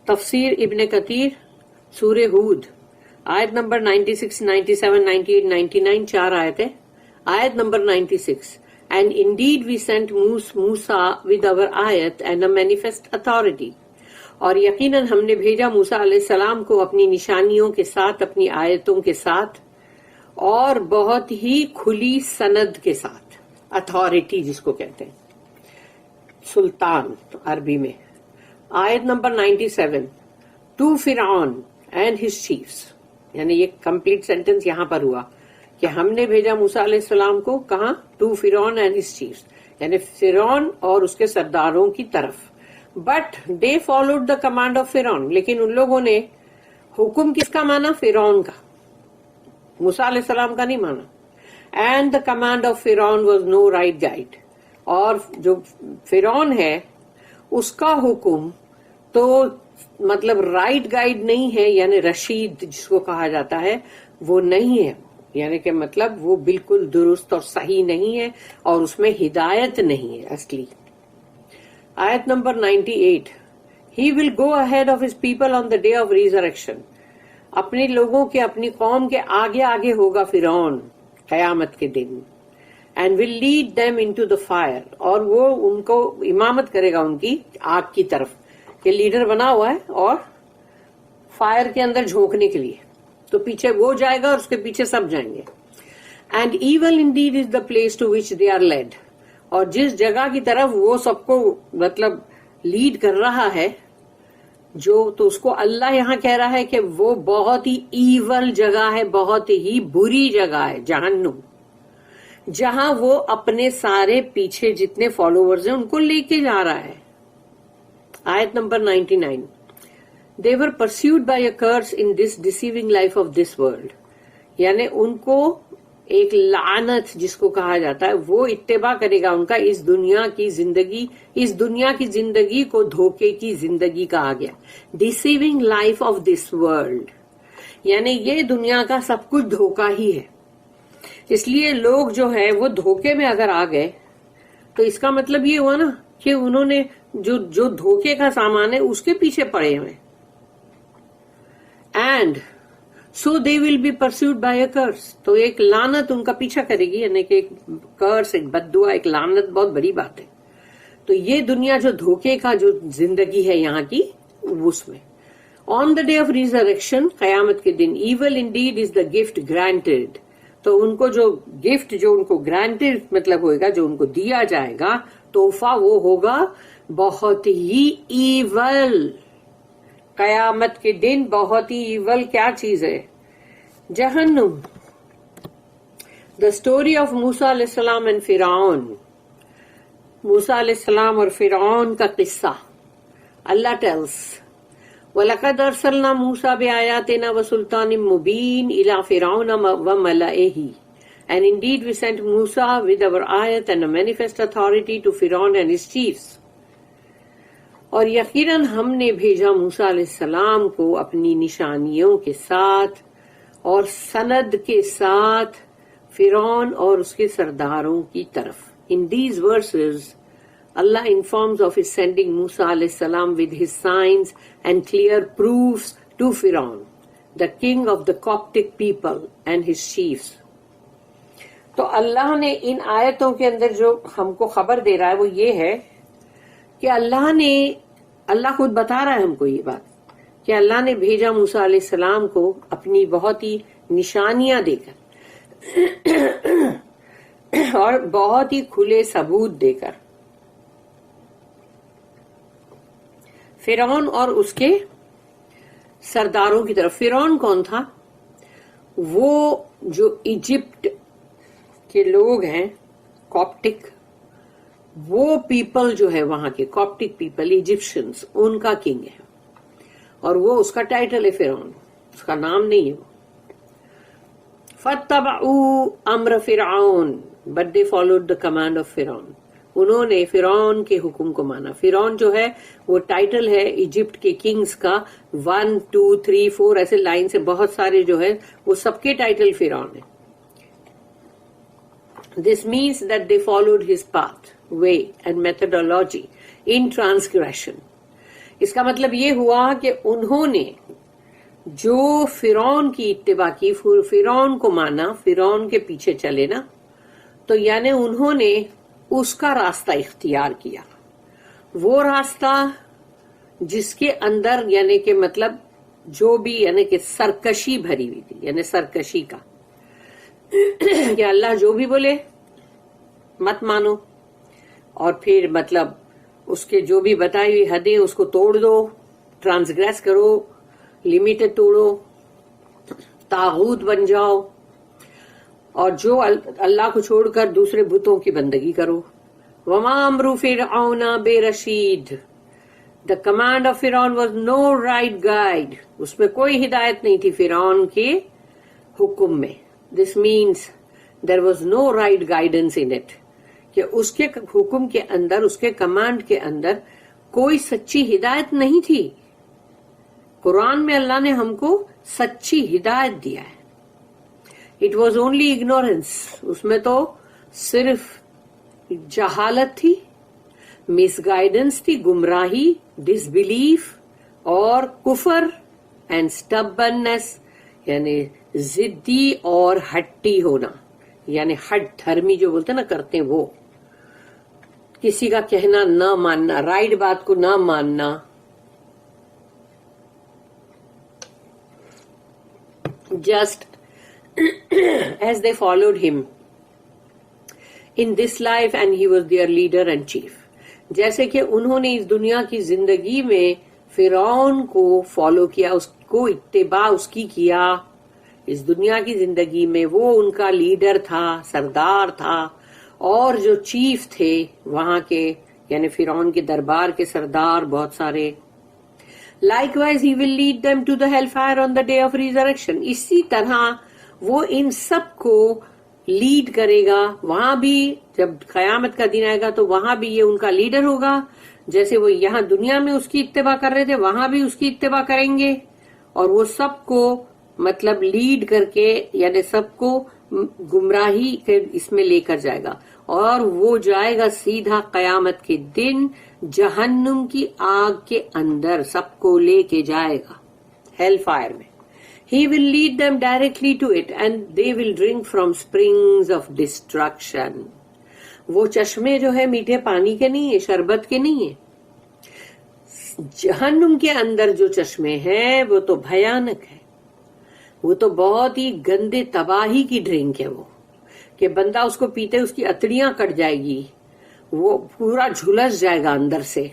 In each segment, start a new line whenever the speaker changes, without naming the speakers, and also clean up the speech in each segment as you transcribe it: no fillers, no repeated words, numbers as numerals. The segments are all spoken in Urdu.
تفسیر ابن کثیر سورہ ہود آیت نمبر 96, 97, 98, 99 4 آیتیں. آیت number 96 And indeed we sent Musa with our ayat and a manifest authority. اور یقیناً ہم نے بھیجا موسیٰ علیہ السلام کو اپنی نشانیوں کے ساتھ، اپنی آیتوں کے ساتھ، اور بہت ہی کھلی سند کے ساتھ. اتھارٹی جس کو کہتے ہیں، سلطان عربی میں. آیت نمبر 97 ٹو فرعون اینڈ ہز چیفس، یعنی یہ کمپلیٹ سینٹنس یہاں پر ہوا کہ ہم نے بھیجا موسیٰ علیہ السلام کو کہاں؟ ٹو فرعون اینڈ ہز چیفس، یعنی فرعون اور اس کے سرداروں کی طرف. But they followed the command of فرعون، لیکن ان لوگوں نے حکم کس کا مانا؟ فرعون کا، موسیٰ علیہ السلام کا نہیں مانا. اینڈ دا کمانڈ آف فرعون واز نو رائٹ گائیڈ، اور جو فرعون ہے اس کا حکم تو مطلب رائٹ گائیڈ نہیں ہے، یعنی رشید جس کو کہا جاتا ہے وہ نہیں ہے، یعنی کہ مطلب وہ بالکل درست اور صحیح نہیں ہے، اور اس میں ہدایت نہیں ہے اصلی. آیت number 98 He will go ahead of his people on the day of resurrection. اپنے لوگوں کے، اپنی قوم کے آگے آگے ہوگا فرعون قیامت کے دن. And will lead them into the fire. اور وہ ان کو امامت کرے گا ان کی آگ کی طرف، کہ لیڈر بنا ہوا ہے اور فائر کے اندر جھونکنے کے لیے، تو پیچھے وہ جائے گا اور اس کے پیچھے سب جائیں گے. And evil indeed is the place to which they are led, اور جس جگہ کی طرف وہ سب کو مطلب لیڈ کر رہا ہے جو، تو اس کو اللہ یہاں کہہ رہا ہے کہ وہ بہت ہی ایول جگہ ہے، بہت ہی بری جگہ ہے، جہنم، جہاں وہ اپنے سارے پیچھے جتنے فالوورز ہیں ان کو لے کے جا رہا ہے. آیت number 99 They were pursued by a curse in this deceiving life of this world. یعنی ان کو ایک لعنت جس کو کہا جاتا ہے وہ اتباع کرے گا ان کا اس دنیا کی زندگی، اس دنیا کی زندگی کو دھوکے کی زندگی کہا گیا. Deceiving life of this world، یعنی یہ دنیا کا سب کچھ دھوکا ہی ہے. اس لیے لوگ جو ہے وہ دھوکے میں اگر آ گئے تو اس کا مطلب یہ ہوا نا کہ انہوں نے جو دھوکے کا سامان ہے اس کے پیچھے پڑے ہوئے. And so they will be perceived by a curse, تو ایک لعنت ان کا پیچھا کرے گی، یعنی کہ ایک کرس، ایک بد دعا، ایک لعنت بہت بڑی بات ہے. تو یہ دنیا جو دھوکے کا جو زندگی ہے یہاں کی، اس میں on the day of resurrection, قیامت کے دن، evil indeed is the gift granted, تو ان کو جو گفٹ جو ان کو گرانٹیڈ مطلب ہوئے گا، جو ان کو دیا جائے گا تحفہ، وہ ہوگا بہت ہی ایول. قیامت کے دن بہت ہی ایول کیا چیز ہے؟ جہنم. دا اسٹوری آف موسیٰ علیہ السلام اینڈ فرعون، موسیٰ علیہ السلام اور فرعون کا قصہ. اللہ ٹیلس وَلَقَدْ أَرْسَلْنَا مُوسَىٰ بِآيَاتِنَا وَسُلْطَانٍ مُّبِينٍ إِلَىٰ فِرْعَوْنَ وَمَلَئِهِ And indeed we sent Musa with our ayat and a manifest authority to Pharaoh and his chiefs. اور یقیناً ہم نے بھیجا موسیٰ علیہ السلام کو اپنی نشانیوں کے ساتھ اور سند کے ساتھ فرعون اور اس کے سرداروں کی طرف. In these verses, Allah informs of his sending Musa alayhi salam with his signs and clear proofs to Pharaoh, the king of the Coptic people and his chiefs. تو اللہ نے ان آیتوں کے اندر جو ہم کو خبر دے رہا ہے وہ یہ ہے کہ اللہ خود بتا رہا ہے ہم کو یہ بات کہ اللہ نے بھیجا موسیٰ علیہ السلام کو اپنی بہت ہی نشانیاں دے کر اور بہت ہی کھلے ثبوت دے کر فرعون اور اس کے سرداروں کی طرف. فرعون کون تھا؟ وہ جو ایجپٹ کے لوگ ہیں کاپٹک، وہ پیپل جو ہے وہاں کے کاپٹک پیپل ایجپشنز، ان کا کنگ ہے، اور وہ اس کا ٹائٹل ہے فرعون، اس کا نام نہیں ہے وہ. فَاتَّبَعُوا أَمْرَ فِرْعَوْنَ but they followed the command of فرعون. انہوں نے فرعون کے حکم کو مانا. فرعون جو ہے وہ ٹائٹل ہے ایجپٹ کے کنگز کا. 1 2 3 4 ایسے لائن سے بہت سارے جو ہے وہ سب کے ٹائٹل فرعون ہے. This means that they followed his path, way and methodology in transgression. اس کا مطلب یہ ہوا کہ انہوں نے جو فرعون کی اتباع کی، فرعون کو مانا، فرعون کے پیچھے چلے نا، تو یعنی انہوں نے اس کا راستہ اختیار کیا، وہ راستہ جس کے اندر یعنی کہ مطلب جو بھی یعنی کہ سرکشی بھری ہوئی تھی، یعنی سرکشی کا کہ اللہ جو بھی بولے مت مانو، اور پھر مطلب اس کے جو بھی بتائی ہوئی حدیں اس کو توڑ دو، ٹرانسگریس کرو، لمیٹ توڑو، طاغوت بن جاؤ، اور جو اللہ کو چھوڑ کر دوسرے بتوں کی بندگی کرو. وما امر فرعون برشید، the command of Fir'aun was no right guide. اس میں کوئی ہدایت نہیں تھی فرعون کے حکم میں. This means there was no right guidance in it. کہ اس کے حکم کے اندر، اس کے کمانڈ کے اندر کوئی سچی ہدایت نہیں تھی. قرآن میں اللہ نے ہم کو سچی ہدایت دیا ہے. It was only ignorance. اس میں تو صرف جہالت تھی، مس گائیڈنس تھی، گمراہی، ڈس بلیف اور کفر، اینڈ اسٹبنس یعنی ضدی اور ہٹی ہونا، یعنی ہٹ دھرمی جو بولتے نا کرتے ہیں وہ، کسی کا کہنا نہ ماننا، رائٹ بات کو نہ ماننا. Just as they followed him in this life and he was their leader and chief. جیسے کہ انہوں نے اس دنیا کی زندگی میں فرعون کو فالو کیا، اس کو اتباع اس کی کیا، اس دنیا کی زندگی میں وہ ان کا لیڈر تھا، سردار تھا، اور جو چیف تھے وہاں کے یعنی فرعون کے دربار کے سردار بہت سارے. Likewise he will lead them to the hellfire on the day of resurrection. اسی طرح وہ ان سب کو لیڈ کرے گا، وہاں بھی جب قیامت کا دن آئے گا تو وہاں بھی یہ ان کا لیڈر ہوگا. جیسے وہ یہاں دنیا میں اس کی اتباع کر رہے تھے وہاں بھی اس کی اتباع کریں گے، اور وہ سب کو مطلب لیڈ کر کے یعنی سب کو گمراہی کے اس میں لے کر جائے گا، اور وہ جائے گا سیدھا قیامت کے دن جہنم کی آگ کے اندر، سب کو لے کے جائے گا ہیل فائر میں. He will lead them directly to it and they will drink from springs of destruction. وہ چشمے جو ہے میٹھے پانی کے نہیں ہیں، شربت کے نہیں ہیں. جہنم کے اندر جو چشمے ہیں وہ تو بھیانک ہے، وہ تو بہت ہی گندے تباہی کی ڈرنک ہے، وہ کہ بندہ اس کو پیتے اس کی اتڑیاں کٹ جائے گی، وہ پورا جھلس جائے گا اندر سے،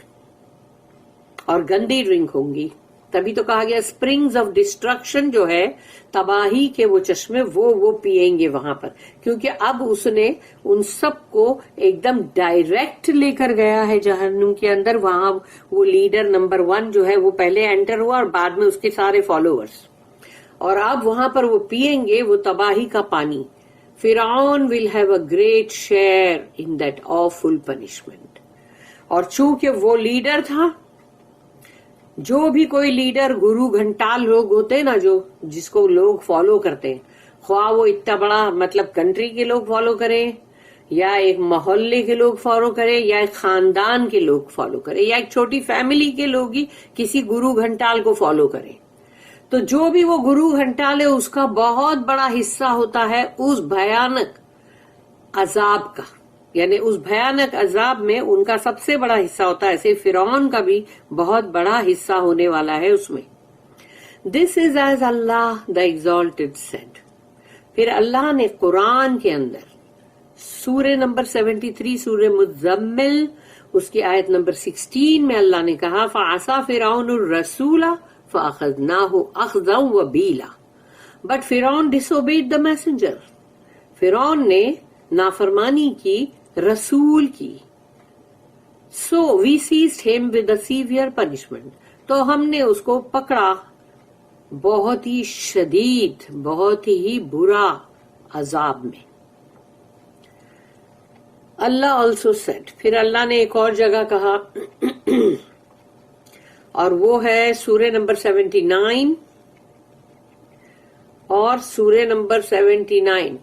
اور گندی ڈرنک ہوں گی. تبھی تو کہا گیا اسپرنگز آف ڈسٹرکشن جو ہے تباہی کے وہ چشمے وہ پیئیں گے وہاں پر، کیونکہ اب اس نے ان سب کو ایک دم ڈائریکٹ لے کر گیا ہے جہنم کے اندر. وہاں وہ لیڈر نمبر 1 جو ہے وہ پہلے انٹر ہوا اور بعد میں اس کے سارے فالوورز، اور اب وہاں پر وہ پیئیں گے وہ تباہی کا پانی. فرعون will have a great share in that آفل punishment. اور چونکہ وہ لیڈر تھا، جو بھی کوئی لیڈر گرو گھنٹال لوگ ہوتے ہیں نا جو جس کو لوگ فالو کرتے ہیں، خواہ وہ اتنا بڑا مطلب کنٹری کے لوگ فالو کریں، یا ایک محلے کے لوگ فالو کریں، یا ایک خاندان کے لوگ فالو کریں، یا ایک چھوٹی فیملی کے لوگ ہی کسی گرو گھنٹال کو فالو کریں، تو جو بھی وہ گرو گھنٹال ہے اس کا بہت بڑا حصہ ہوتا ہے اس بھیانک عذاب کا، یعنی اس بھیانک عذاب میں ان کا سب سے بڑا حصہ ہوتا ہے. ایسے فرعون کا بھی بہت بڑا حصہ ہونے والا ہے اس میں. This is as Allah the Exalted said. پھر اللہ نے قرآن کے اندر سورہ نمبر 73 سورہ مزمل اس کی آیت نمبر 16 میں اللہ نے کہا فَعَصَى فِرْعَوْنُ الرَّسُولَ فَأَخَذْنَاهُ أَخْذًا وَبِيلًا. But Fir'aun disobeyed the messenger. فرعون نے نافرمانی کی رسول کی. So we seized him with a severe punishment. تو ہم نے اس کو پکڑا بہت ہی شدید، بہت ہی برا عذاب میں. اللہ also said. پھر اللہ نے ایک اور جگہ کہا اور وہ ہے سورہ نمبر 79 اور سورہ نمبر 79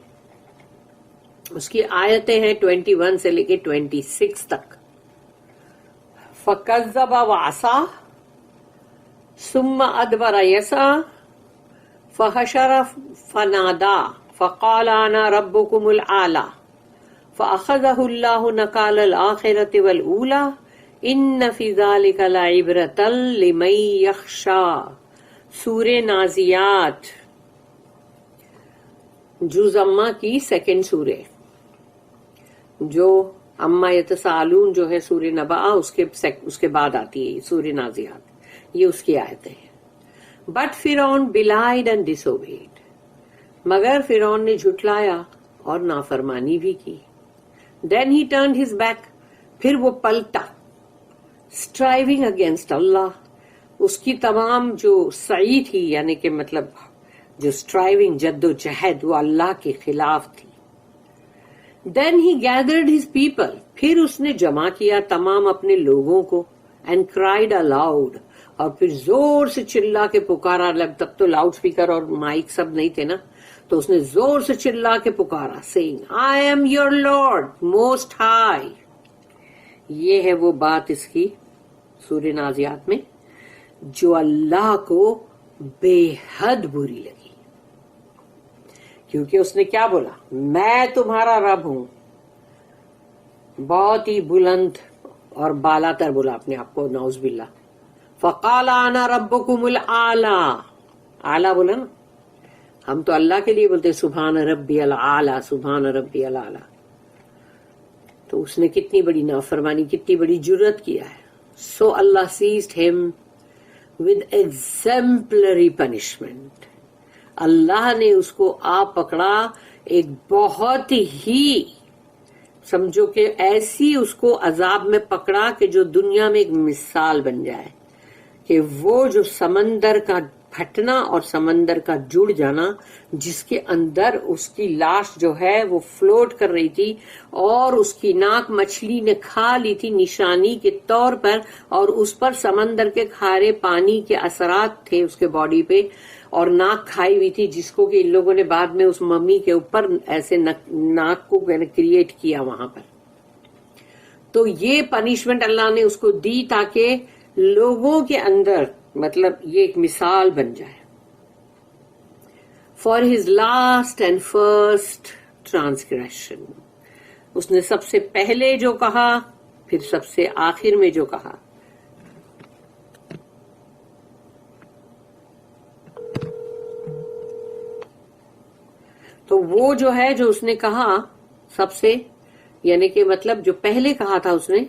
اس کی آیتیں ہیں 21 سے لے کے 26 تک. فَكَذَّبَ وَعَصَىٰ ثم ادبر یسعی فحشر فنادا فقال انا ربکم الاعلی فاخذہ اللہ نکال الآخرۃ والأولی ان فی ذلک لعبرۃ لمن یخشی. سورہ نازیات جز اما کی سیکنڈ سورہ، جو اما یتساءلون جو ہے سورہ نبأ اس کے بعد آتی ہے سورہ نازیات، یہ اس کی آیتیں ہیں. بٹ فرعون بلائڈ اینڈ ڈس اوبیڈ، مگر فرعون نے جھٹلایا اور نافرمانی بھی کی. دین ہی ٹرنڈ ہز بیک، پھر وہ پلٹا. اسٹرائیونگ اگینسٹ اللہ، اس کی تمام جو سعی تھی، یعنی کہ مطلب جو اسٹرائیونگ جد و جہد، وہ اللہ کے خلاف تھی. دین ہی گیدرڈ ہز پیپل، پھر اس نے جمع کیا تمام اپنے لوگوں کو. اینڈ کرائڈ الاؤڈ، اور پھر زور سے چلا کے پکارا. تب تو لاؤڈ اسپیکر اور مائک سب نہیں تھے نا، تو اس نے زور سے چلا کے پکارا، saying I am your lord most high. یہ ہے وہ بات اس کی سورہ نازیات میں جو اللہ کو بے حد بری لگی، کیونکہ اس نے کیا بولا؟ میں تمہارا رب ہوں. بہت ہی بلند اور بالا تر بولا اپنے آپ کو، نعوذ باللہ. فقال انا ربکم الاعلی، اعلی بولا نا. ہم تو اللہ کے لیے بولتے سبحان ربی الاعلی، سبحان ربی الاعلی. تو اس نے کتنی بڑی نافرمانی، کتنی بڑی جرت کیا ہے. سو اللہ سیزڈ ہم ود ایگزمپلری پنشمنٹ. اللہ نے اس کو پکڑا ایک بہت ہی، سمجھو کہ ایسی اس کو عذاب میں پکڑا کہ جو دنیا میں ایک مثال بن جائے، کہ وہ جو سمندر کا پھٹنا اور سمندر کا جڑ جانا، جس کے اندر اس کی لاش جو ہے وہ فلوٹ کر رہی تھی، اور اس کی ناک مچھلی نے کھا لی تھی نشانی کے طور پر، اور اس پر سمندر کے کھارے پانی کے اثرات تھے اس کے باڈی پہ، اور ناک کھائی ہوئی تھی، جس کو کہ ان لوگوں نے بعد میں اس ممی کے اوپر ایسے ناک کو کریٹ کیا وہاں پر. تو یہ پنشمنٹ اللہ نے اس کو دی تاکہ لوگوں کے اندر مطلب یہ ایک مثال بن جائے. For his last and first transgression, اس نے سب سے پہلے جو کہا پھر سب سے آخر میں جو کہا. تو وہ جو ہے جو اس نے کہا سب سے، یعنی کہ مطلب جو پہلے کہا تھا اس نے،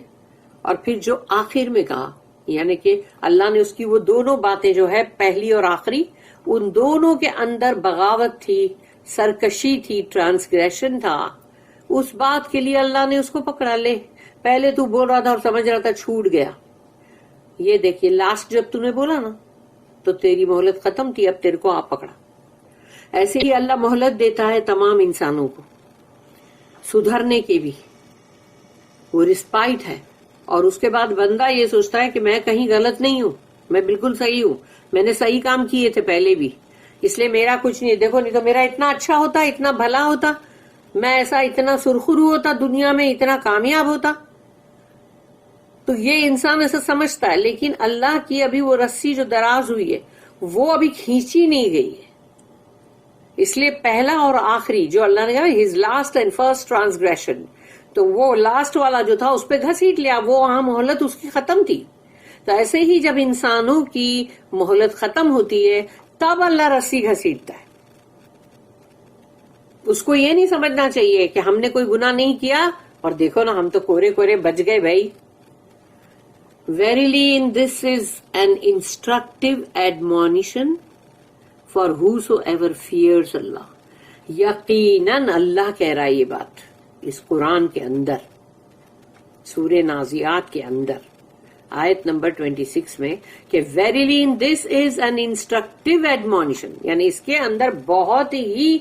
اور پھر جو آخر میں کہا، یعنی کہ اللہ نے اس کی وہ دونوں باتیں جو ہے پہلی اور آخری، ان دونوں کے اندر بغاوت تھی، سرکشی تھی، ٹرانسگریشن تھا. اس بات کے لیے اللہ نے اس کو پکڑا. لے پہلے تو بول رہا تھا اور سمجھ رہا تھا چھوٹ گیا، یہ دیکھیے لاسٹ جب تو نے بولا نا تو تیری مہلت ختم تھی، اب تیرے کو پکڑا. ایسے ہی اللہ مہلت دیتا ہے تمام انسانوں کو سدھرنے کے بھی، وہ رسپائٹ ہے. اور اس کے بعد بندہ یہ سوچتا ہے کہ میں کہیں غلط نہیں ہوں، میں بالکل صحیح ہوں، میں نے صحیح کام کیے تھے پہلے بھی، اس لیے میرا کچھ نہیں. دیکھو نہیں تو میرا اتنا اچھا ہوتا، اتنا بھلا ہوتا، میں ایسا اتنا سرخرو ہوتا دنیا میں، اتنا کامیاب ہوتا. تو یہ انسان ایسا سمجھتا ہے، لیکن اللہ کی ابھی وہ رسی جو دراز ہوئی ہے وہ ابھی کھینچی نہیں گئی ہے. اس لیے پہلا اور آخری جو اللہ نے کہا his last and first transgression, تو وہ لاسٹ والا جو تھا اس پہ گھسیٹ لیا، وہ وہاں مہلت اس کی ختم تھی. تو ایسے ہی جب انسانوں کی مہلت ختم ہوتی ہے تب اللہ رسی گھسیٹتا ہے. اس کو یہ نہیں سمجھنا چاہیے کہ ہم نے کوئی گناہ نہیں کیا اور دیکھو نا ہم تو کورے کورے بچ گئے بھائی. Verily in this is an instructive admonition for whosoever fears Allah. یقیناً اللہ کہہ رہا ہے یہ بات اس قرآن کے اندر، سورہ نازیات کے اندر آیت نمبر 26 میں، کہ verily in this is an instructive admonition، یعنی اس کے اندر بہت ہی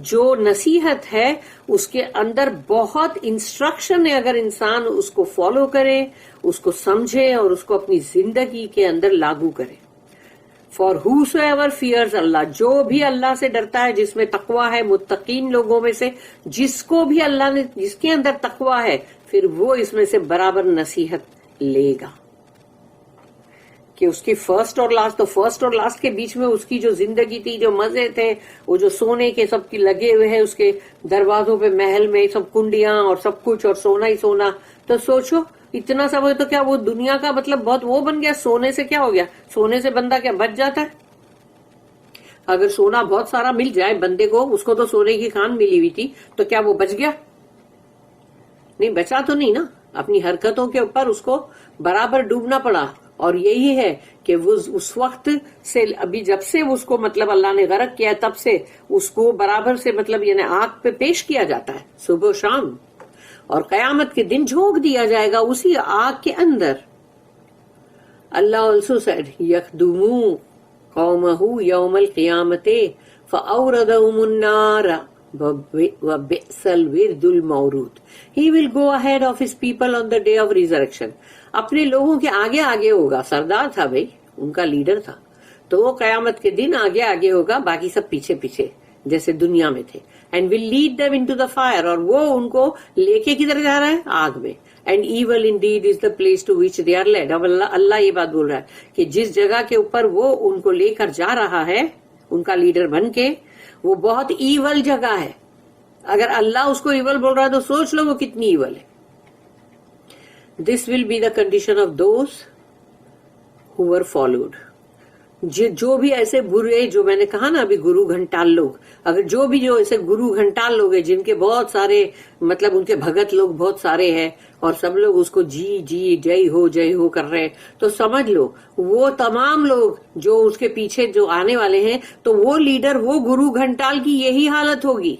جو نصیحت ہے، اس کے اندر بہت انسٹرکشن ہے. اگر انسان اس کو فالو کرے، اس کو سمجھے اور اس کو اپنی زندگی کے اندر لاگو کرے. فار whosoever fears اللہ، جو بھی اللہ سے ڈرتا ہے، جس میں تقویٰ ہے، متقین لوگوں میں سے جس کو بھی اللہ نے، جس کے اندر تقویٰ ہے، پھر وہ اس میں سے برابر نصیحت لے گا. کہ اس کی فرسٹ اور لاسٹ کے بیچ میں اس کی جو زندگی تھی، جو مزے تھے، وہ جو سونے کے سب کی لگے ہوئے ہیں اس کے دروازوں پہ، محل میں سب کنڈیاں اور سب کچھ اور سونا ہی سونا. تو سوچو اتنا سب ہے تو کیا وہ دنیا کا مطلب بہت وہ بن گیا؟ سونے سے کیا ہو گیا؟ سونے سے بندہ کیا بچ جاتا ہے؟ اگر سونا بہت سارا مل جائے بندے کو، اس کو تو سونے کی خان ملی ہوئی تھی، تو کیا وہ بچ گیا؟ نہیں بچا تو نہیں نا. اپنی حرکتوں کے اوپر اس کو برابر ڈوبنا پڑا. اور یہی ہے کہ وہ اس وقت سے ابھی جب سے اس کو مطلب اللہ نے غرق کیا تب سے اس کو برابر سے مطلب یعنی آگ پہ پیش کیا جاتا ہے صبح و شام، اور قیامت کے دن جھونک دیا جائے گا اسی آگ کے اندر. اللہ also said یخدمو قومہ یوم القیامت فاوردہم النار وبئس الورد المورود. He will go ahead of his people on the day of resurrection. اپنے لوگوں کے آگے آگے ہوگا. سردار تھا بھائی، ان کا لیڈر تھا، تو وہ قیامت کے دن آگے آگے ہوگا، باقی سب پیچھے پیچھے جیسے دنیا میں تھے. And will lead them into the fire. اور وہ ان کو لے کے کدھر جا رہا ہے؟ آگ میں. And evil indeed is the place to which they are led. اب اللہ یہ بات بول رہا ہے کہ جس جگہ کے اوپر وہ ان کو لے کر جا رہا ہے ان کا لیڈر بن کے، وہ بہت ایول جگہ ہے. اگر اللہ اس کو ایول بول رہا ہے تو سوچ لو وہ کتنی ایول ہے. This will be the condition of those who were followed. جو بھی ایسے برے، جو میں نے کہا نا ابھی گرو گھنٹال لوگ، اگر جو بھی جو ایسے گرو گھنٹال لوگ ہیں جن کے بہت سارے مطلب ان کے بھگت لوگ بہت سارے ہیں اور سب لوگ اس کو جی جی جے ہو کر رہے ہیں، تو سمجھ لو وہ تمام لوگ جو اس کے پیچھے جو آنے والے ہیں تو وہ لیڈر، وہ گرو گھنٹال کی یہی حالت ہوگی.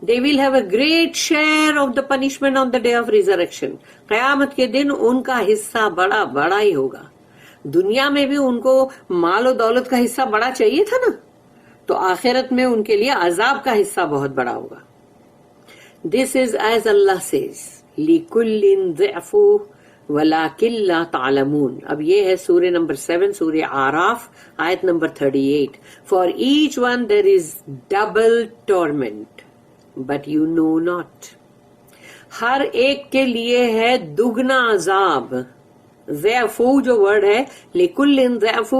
They will have a great share of the punishment on the day of resurrection. قیامت کے دن ان کا حصہ بڑا بڑا ہی ہوگا. دنیا میں بھی ان کو مال و دولت کا حصہ بڑا چاہیے تھا نا، تو آخرت میں ان کے لیے عذاب کا حصہ بہت بڑا ہوگا. This is as Allah says, لِكُلٍّ ضِعْفُ وَلَكِنْ لَا تَعْلَمُونَ. اب یہ ہے سورہ نمبر 7 سورہ آراف آیت number 38. For each one there is double torment, but you know not. ہر ایک کے لیے ہے دگنا عذاب. ضعفو جو ورڈ ہے، لِكُلٍّ ضِعْفُ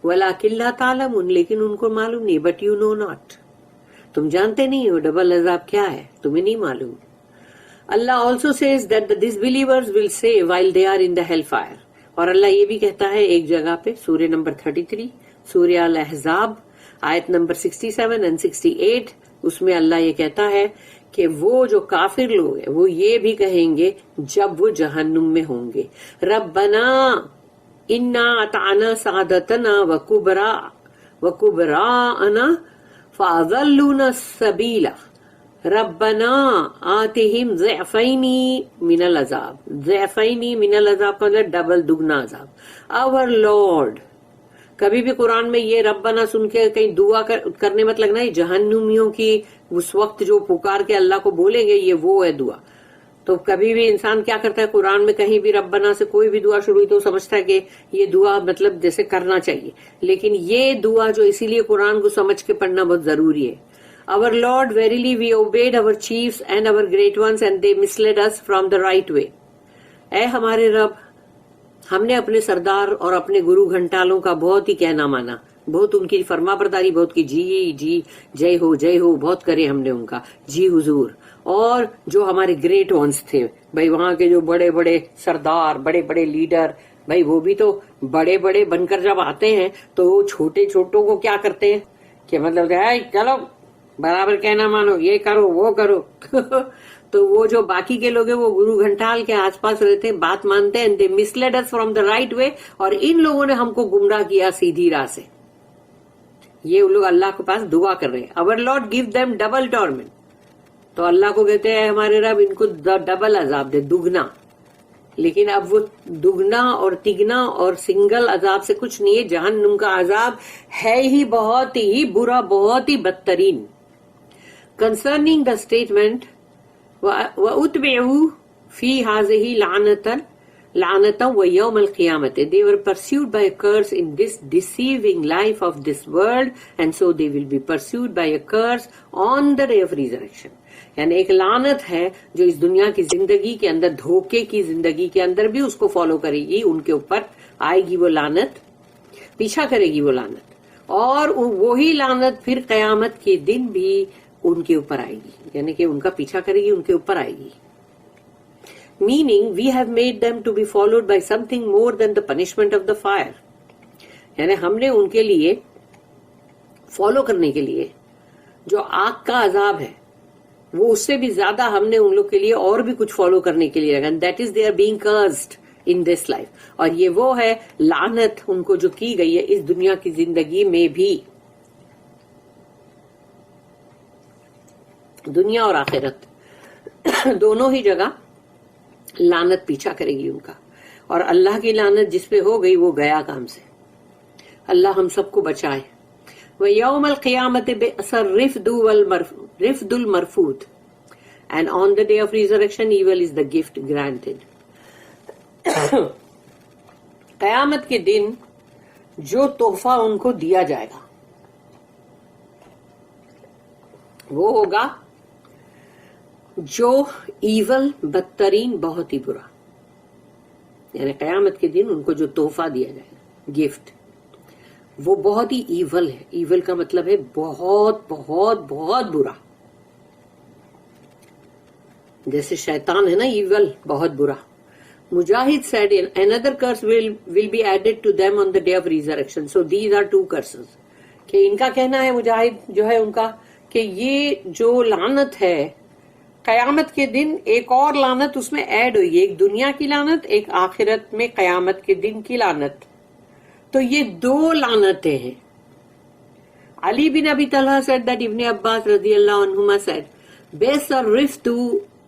وَلَكِنْ لَا تَعْلَمُونَ، لیکن ان کو معلوم نہیں. بٹ یو نو ناٹ، تم جانتے نہیں ہو ڈبل عذاب کیا ہے، تمہیں نہیں معلوم. Allah also says that the disbelievers will say while they are in the hellfire. اور اللہ یہ بھی کہتا ہے ایک جگہ پہ سورہ نمبر 33 سورہ الاحزاب آیت نمبر 67 and 68. اس میں اللہ یہ کہتا ہے کہ وہ جو کافر لوگ ہیں وہ یہ بھی کہیں گے جب وہ جہنم میں ہوں گے، ربنا انا اطعنا سادتنا وکبراءنا فاضلونا السبیل ربنا آتہم ضعفین من العذاب. ضعفین من العذاب کا ڈبل دگنا عذاب. our Lord. کبھی بھی قرآن میں یہ ربنا سن کے کہیں دعا کرنے مت لگنا ہے جہنمیوں کی اس وقت جو پکار کے اللہ کو بولیں گے یہ وہ ہے دعا. تو کبھی بھی انسان کیا کرتا ہے قرآن میں کہیں بھی ربنا سے کوئی بھی دعا شروع ہوئی تو سمجھتا ہے کہ یہ دعا مطلب جیسے کرنا چاہیے، لیکن یہ دعا جو اسی لیے قرآن کو سمجھ کے پڑھنا بہت ضروری ہے. Our Lord, verily we obeyed our chiefs and our great ones and they misled us from the right way. اے ہمارے رب، ہم نے اپنے سردار اور اپنے گرو گھنٹالوں کا بہت ہی کہنا مانا، بہت ان کی فرما برداری بہت کی، جی جی جے ہو بہت کرے ہم نے ان کا، جی حضور. اور جو ہمارے گریٹ ونس تھے بھائی، وہاں کے جو بڑے بڑے سردار، بڑے بڑے لیڈر، بھائی وہ بھی تو بڑے بڑے بن کر جب آتے ہیں تو وہ چھوٹے چھوٹوں کو کیا کرتے ہیں کہ مطلب چلو برابر کہنا مانو، یہ کرو وہ کرو. تو وہ جو باقی کے لوگ ہیں وہ گرو گھنٹال کے آس پاس رہتے ہیں، بات مانتے ہیں. they misled us from the right way. اور ان لوگوں نے ہم کو گمراہ کیا سیدھی راہ سے. یہ لوگ اللہ کے پاس دعا کر رہے ہیں. our Lord give them double torment. تو اللہ کو کہتے ہیں ہمارے رب ان کو ڈبل عذاب دے، دگنا. لیکن اب وہ دگنا اور تگنا اور سنگل عذاب سے کچھ نہیں ہے. جہنم کا عذاب ہے ہی بہت ہی برا، بہت ہی بدترین. concerning the statement وَأُتْبِعُوا فِي هَذِهِ لَعْنَةً وَيَوْمَ الْقِيَامَةِ. They were pursued by a curse in this deceiving life of this world, and so they will be pursued by a curse on the day of resurrection. یعنی ایک لعنت ہے جو اس دنیا کی زندگی کے اندر، دھوکے کی زندگی کے اندر بھی اس کو فالو کرے گی، ان کے اوپر آئے گی وہ لعنت, پیچھا کرے گی وہ لعنت, اور وہی لعنت پھر قیامت کے دن بھی ان کے اوپر آئے گی, یعنی کہ ان کا پیچھا کرے گی, ان کے اوپر آئے گی. Meaning we have made them to be followed by something more than the punishment of the fire. یعنی ہم نے ان کے لیے فالو کرنے کے لیے جو آگ کا عذاب ہے وہ اس سے بھی زیادہ ہم نے ان لوگ کے لیے اور بھی کچھ فالو کرنے کے لیے رکھا. That is they are being cursed in this life. اور یہ وہ ہے لعنت ان کو جو کی گئی ہے اس دنیا کی زندگی میں بھی, دنیا اور آخرت دونوں ہی جگہ لعنت پیچھا کرے گی ان کا. اور اللہ کی لعنت جس پہ ہو گئی وہ گیا کام سے. اللہ ہم سب کو بچائے. وَيَوْمَ الْقِيَامَةِ بِئْسَ الرِّفْدُ الْمَرْفُودُ and on the day of resurrection evil is the gift granted. قیامت کے دن جو تحفہ ان کو دیا جائے گا وہ ہوگا جو ایول, بدترین, بہت ہی برا. یعنی قیامت کے دن ان کو جو تحفہ دیا جائے گا, گفٹ, وہ بہت ہی ایول ہے. ایول کا مطلب ہے بہت بہت بہت برا. جیسے شیطان ہے نا ایول, بہت برا. مجاہد said another curse will be added to them on the day of resurrection. So these are two curses. کہ ان کا کہنا ہے, مجاہد جو ہے ان کا, کہ یہ جو لعنت ہے قیامت کے دن ایک اور لعنت اس میں ایڈ ہوئی, ایک دنیا کی لعنت, ایک آخرت میں قیامت کے دن کی لعنت. تو یہ دو لعنتیں ہیں. علی بن ابی طلحہ said that ابن عباس رضی اللہ عنہما said بِئْسَ الرِّفْدُ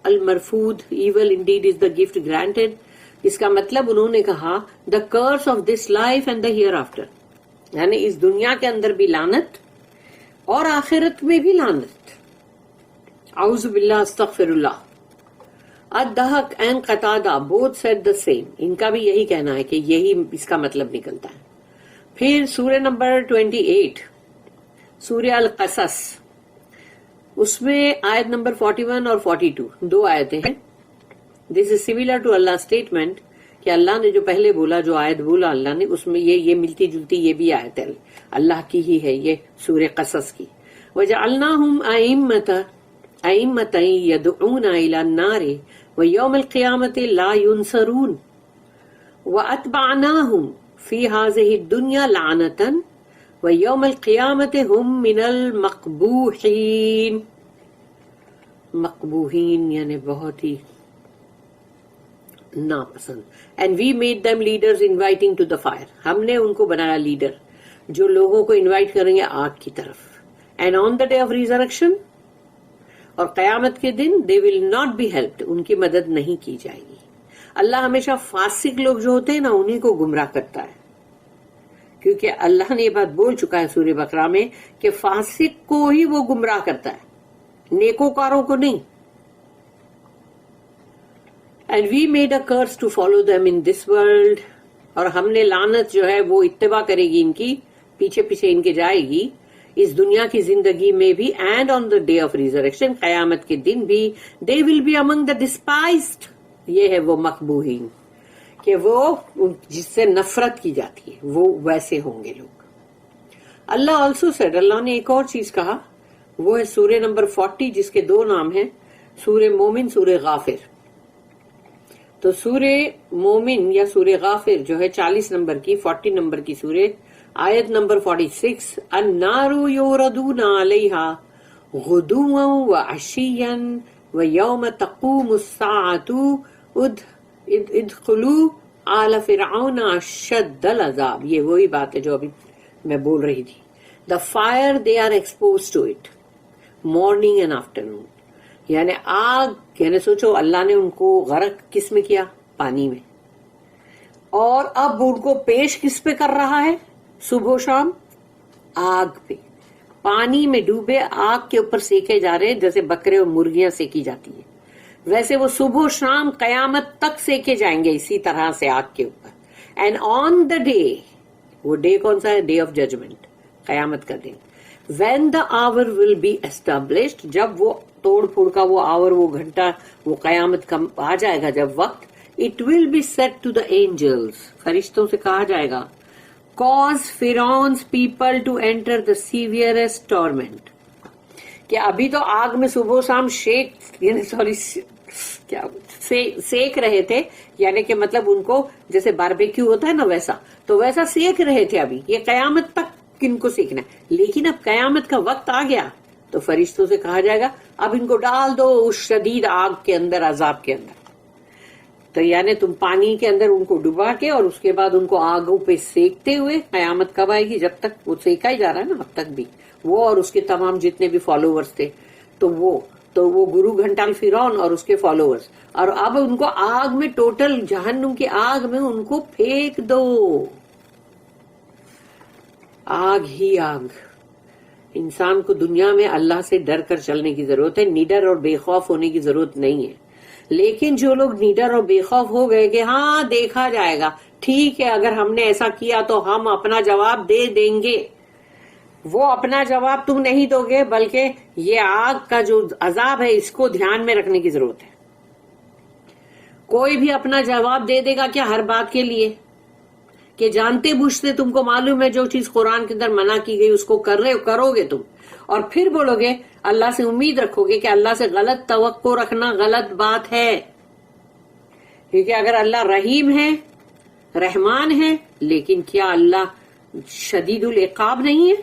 الْمَرْفُودُ evil indeed is the gift granted. اس کا مطلب انہوں نے کہا the curse of this life and the hereafter, یعنی اس دنیا کے اندر بھی لعنت اور آخرت میں بھی لعنت. اعوذ باللہ, استغفر اللہ. Dahhak and Qatadah both said the same. ان کا بھی یہی کہنا ہے کہ یہی اس کا مطلب نکلتا ہے. پھر سورہ نمبر 28 سورہ القصص, اس میں آیت نمبر 41 اور 42 دو آیتیں ہیں. This is similar to Allah statement کہ اللہ نے جو پہلے بولا, جو آیت بولا اللہ نے, اس میں یہ ملتی جلتی یہ بھی آیت ہے اللہ کی ہی ہے, یہ سورہ قصص کی. وَجَعَلْنَاهُمْ أَئِمَّةً يَدْعُونَ إِلَى النَّارِ وَيَوْمَ الْقِيَامَةِ لَا يُنصَرُونَ وَأَتْبَعْنَاهُمْ فِي هَذِهِ الدُّنْيَا لَعْنَةً وَيَوْمَ الْقِيَامَةِ هُمْ مِنَ الْمَقْبُوحِينَ. مقبوحین یعنی بہت ہی ناپسند. And we made them leaders inviting to the fire. ہم نے ان کو بنایا لیڈر جو لوگوں کو انوائٹ کریں گے آگ کی طرف. And on the day of resurrection, اور قیامت کے دن they will not be helped, ان کی مدد نہیں کی جائے گی. اللہ ہمیشہ فاسق لوگ جو ہوتے ہیں نا انہیں کو گمراہ کرتا ہے, کیونکہ اللہ نے یہ بات بول چکا ہے سورہ بقرہ میں کہ فاسق کو ہی وہ گمراہ کرتا ہے, نیکوکاروں کو نہیں. And we made a curse to follow them in this world, اور ہم نے لعنت جو ہے وہ اتباع کرے گی ان کی, پیچھے پیچھے ان کے جائے گی اس دنیا کی زندگی میں بھی. And on the day of resurrection, قیامت کے دن بھی, دے ول بی امنگ دا ڈسپائزڈ. یہ ہے وہ مقبوحین کہ وہ جس سے نفرت کی جاتی ہے, وہ ویسے ہوں گے لوگ. اللہ آلسو سیڈ, اللہ نے ایک اور چیز کہا, وہ ہے سورہ نمبر 40 جس کے دو نام ہیں, سورہ مومن, سورہ غافر. تو سورہ مومن یا سورہ غافر جو ہے 40 نمبر کی, 40 نمبر کی سورہ, آیت نمبر 46, النار یوردون علیہا غدوا وعشیا ویوم تقوم الساعۃ ادخلوا آل فرعون اشد العذاب. یہ وہی بات ہے جو ابھی میں بول رہی تھی. The fire they are expose to it morning and afternoon. یعنی آگ, یعنی سوچو اللہ نے ان کو غرق کس میں کیا, پانی میں, اور اب ان کو پیش کس پہ کر رہا ہے, صبح و شام آگ پہ. پانی میں ڈوبے آگ کے اوپر سیکے جا رہے, جیسے بکرے اور مرغیاں سیکی جاتی ہیں ویسے وہ صبح و شام قیامت تک سیکے جائیں گے اسی طرح سے آگ کے اوپر. اینڈ آن دا ڈے, وہ ڈے کون سا ہے, ڈے آف ججمنٹ, قیامت کا دن. When the hour will be established, جب وہ توڑ پھوڑ کا وہ آور, وہ گھنٹہ, وہ قیامت کا آ جائے گا جب وقت, It will be said to the angels, فرشتوں سے کہا جائے گا, cause Pharaoh's people to enter the severest torment. کہ ابھی تو آگ میں صبح و شام سیک رہے تھے, یعنی کہ مطلب ان کو جیسے باربیکیو ہوتا ہے نا ویسا سیک رہے تھے. ابھی یہ قیامت تک کن کو سیکھنا ہے, لیکن اب قیامت کا وقت آ گیا تو فرشتوں سے کہا جائے گا اب ان کو ڈال دو اس شدید آگ کے اندر, عذاب کے اندر. تو یعنی تم پانی کے اندر ان کو ڈبا کے اور اس کے بعد ان کو آگوں پہ سیکتے ہوئے, قیامت کب آئے گی, جب تک وہ سیکا ہی جا رہا ہے نا اب تک بھی, وہ اور اس کے تمام جتنے بھی فالوورز تھے, تو وہ گرو گھنٹال فرعون اور اس کے فالوورز, اور اب ان کو آگ میں, ٹوٹل جہنم کی آگ میں ان کو پھینک دو, آگ ہی آگ. انسان کو دنیا میں اللہ سے ڈر کر چلنے کی ضرورت ہے, نڈر اور بے خوف ہونے کی ضرورت نہیں ہے. لیکن جو لوگ نڈر اور بے خوف ہو گئے کہ ہاں دیکھا جائے گا, ٹھیک ہے اگر ہم نے ایسا کیا تو ہم اپنا جواب دے دیں گے, وہ اپنا جواب تم نہیں دو گے, بلکہ یہ آگ کا جو عذاب ہے اس کو دھیان میں رکھنے کی ضرورت ہے. کوئی بھی اپنا جواب دے دے گا کیا ہر بات کے لیے, کہ جانتے بوجھتے تم کو معلوم ہے جو چیز قرآن کے اندر منع کی گئی اس کو کرو گے تم, اور پھر بولو گے اللہ سے امید رکھو گے کہ اللہ سے غلط توقع رکھنا غلط بات ہے. کیونکہ اگر اللہ رحیم ہے, رحمان ہے, لیکن کیا اللہ شدید العقاب نہیں ہے,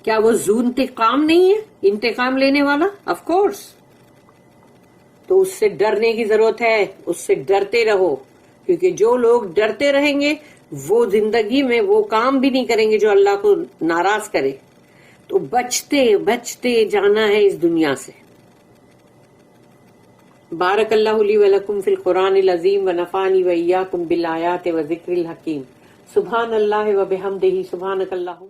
کیا وہ ذو انتقام نہیں ہے, انتقام لینے والا؟ Of course. تو اس سے ڈرنے کی ضرورت ہے, اس سے ڈرتے رہو, کیونکہ جو لوگ ڈرتے رہیں گے وہ زندگی میں وہ کام بھی نہیں کریں گے جو اللہ کو ناراض کرے. تو بچتے بچتے جانا ہے اس دنیا سے. بارک اللہ لی ولکم فی القرآن العظیم ونفعنی وإیاکم بالآیات وذکر الحکیم. سبحان اللہ وبحمدہ, سبحانک اللہم.